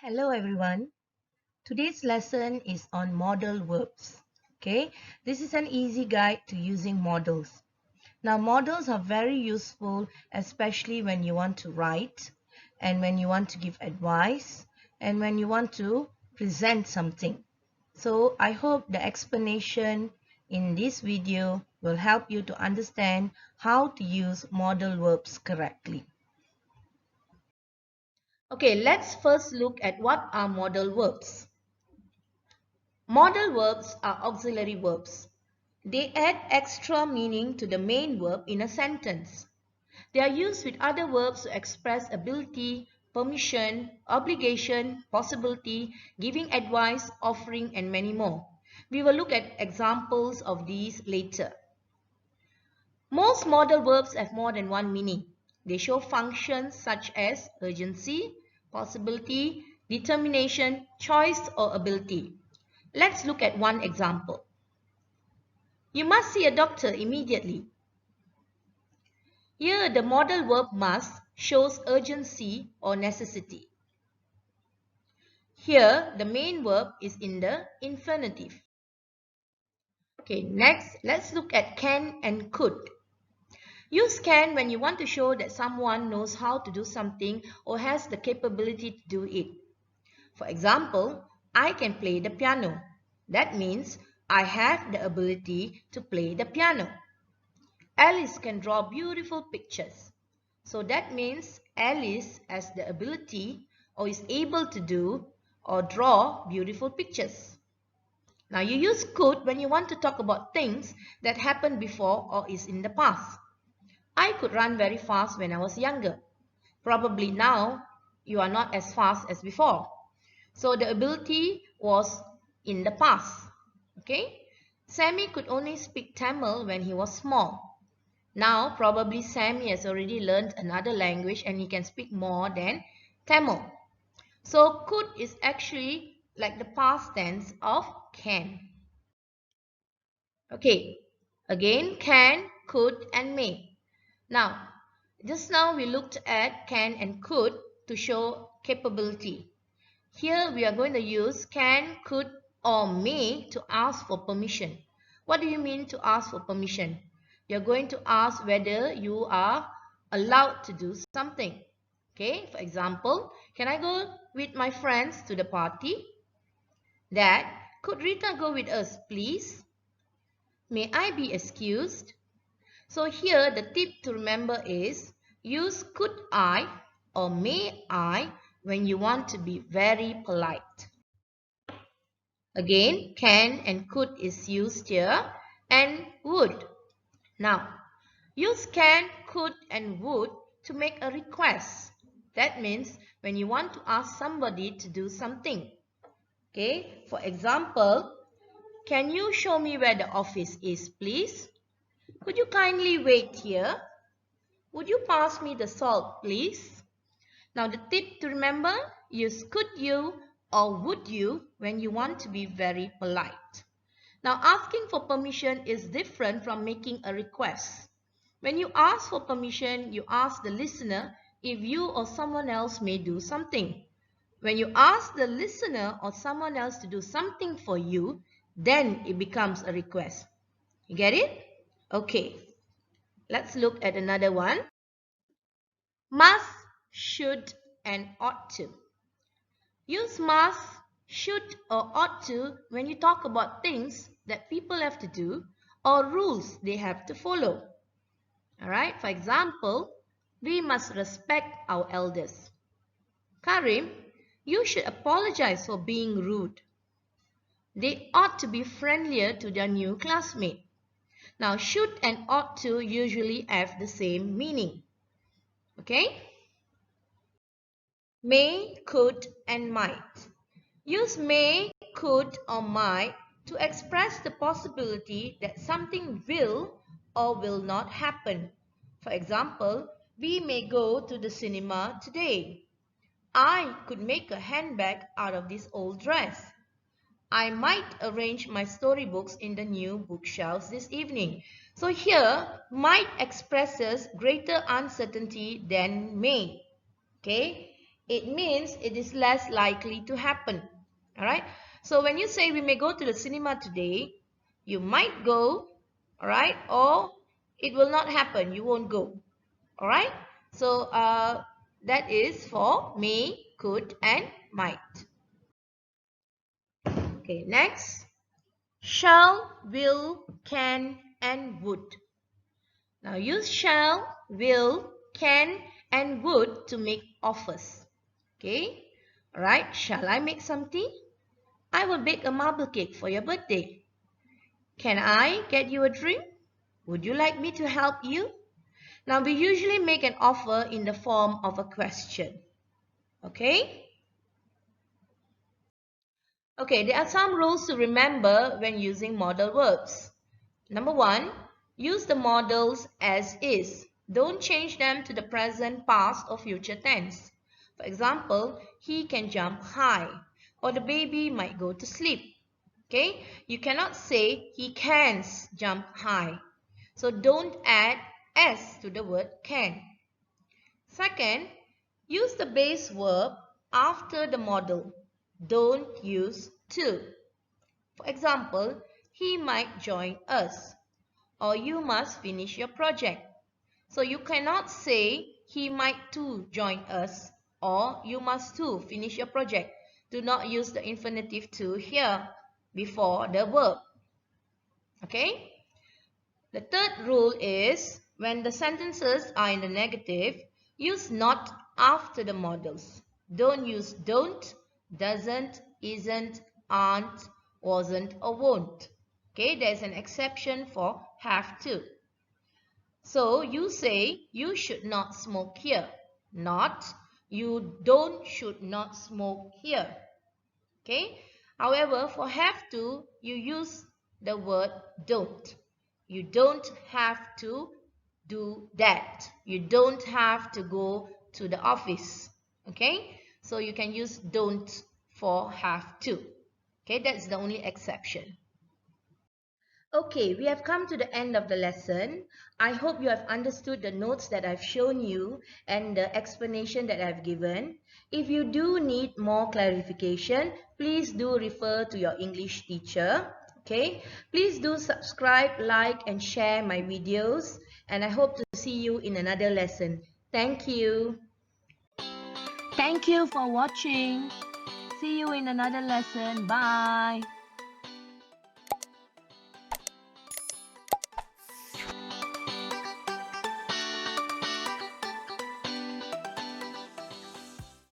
Hello everyone. Today's lesson is on modal verbs. Okay, this is an easy guide to using modals. Now modals are very useful, especially when you want to write and when you want to give advice and when you want to present something. So I hope the explanation in this video will help you to understand how to use modal verbs correctly. Okay, let's first look at what are modal verbs. Modal verbs are auxiliary verbs. They add extra meaning to the main verb in a sentence. They are used with other verbs to express ability, permission, obligation, possibility, giving advice, offering, and many more. We will look at examples of these later. Most modal verbs have more than one meaning. They show functions such as urgency, possibility, determination, choice, or ability. Let's look at one example. You must see a doctor immediately. Here, the modal verb must shows urgency or necessity. Here, the main verb is in the infinitive. Okay, next, let's look at can and could. Use can when you want to show that someone knows how to do something or has the capability to do it. For example, I can play the piano. That means I have the ability to play the piano. Alice can draw beautiful pictures. So that means Alice has the ability or is able to do or draw beautiful pictures. Now you use could when you want to talk about things that happened before or is in the past. I could run very fast when I was younger. Probably now you are not as fast as before. So the ability was in the past. Okay? Sammy could only speak Tamil when he was small. Now, probably Sammy has already learned another language and he can speak more than Tamil. So, could is actually like the past tense of can. Okay, again, can, could, and may. Now, just now we looked at can and could to show capability. Here we are going to use can, could, or may to ask for permission. What do you mean to ask for permission? You're going to ask whether you are allowed to do something. Okay, for example, can I go with my friends to the party? Dad, could Rita go with us, please? May I be excused? So here the tip to remember is use could I or may I when you want to be very polite. Again, can and could is used here and would. Now, use can, could and would to make a request. That means when you want to ask somebody to do something. Okay, for example, can you show me where the office is, please? Could you kindly wait here? Would you pass me the salt, please? Now the tip to remember, use could you or would you when you want to be very polite. Now asking for permission is different from making a request. When you ask for permission, you ask the listener if you or someone else may do something. When you ask the listener or someone else to do something for you, then it becomes a request. You get it? Okay. Let's look at another one. Must, should, and ought to. Use must, should, or ought to when you talk about things that people have to do or rules they have to follow. Alright, for example, we must respect our elders. Karim, you should apologize for being rude. They ought to be friendlier to their new classmate. Now, should and ought to usually have the same meaning. Okay? May, could, and might. Use may, could, or might to express the possibility that something will or will not happen. For example, we may go to the cinema today. I could make a handbag out of this old dress. I might arrange my storybooks in the new bookshelves this evening. So here, might expresses greater uncertainty than may. Okay? it means it is less likely to happen. Alright? So when you say we may go to the cinema today, you might go, alright, or it will not happen, you won't go. Alright? So that is for may, could, and might. Okay, next. Shall, will, can, and would. Now use shall, will, can, and would to make offers. Okay? Alright, shall I make something? I will bake a marble cake for your birthday. Can I get you a drink? Would you like me to help you? Now we usually make an offer in the form of a question. Okay? Okay, there are some rules to remember when using modal verbs. Number 1, use the modals as is. Don't change them to the present, past, or future tense. For example, he can jump high, or the baby might go to sleep. Okay, you cannot say he can jump high. So don't add s to the word can. Second, use the base verb after the modal. Don't use to. For example, he might join us, or you must finish your project. So you cannot say he might too join us, or you must too finish your project. Do not use the infinitive to here before the verb. Okay? The third rule is when the sentences are in the negative, use not after the modals. Don't use don't, doesn't, isn't, aren't, wasn't, or won't. Okay, there's an exception for have to. So you say you should not smoke here, not you don't should not smoke here. Okay. However, for have to, you use the word don't. You don't have to do that. You don't have to go to the office. Okay. So you can use don't for have to. Okay. That's the only exception. Okay, we have come to the end of the lesson. I hope you have understood the notes that I've shown you and the explanation that I've given. If you do need more clarification, please do refer to your English teacher. Okay, please do subscribe, like, and share my videos. And I hope to see you in another lesson. Thank you. Thank you for watching. See you in another lesson. Bye.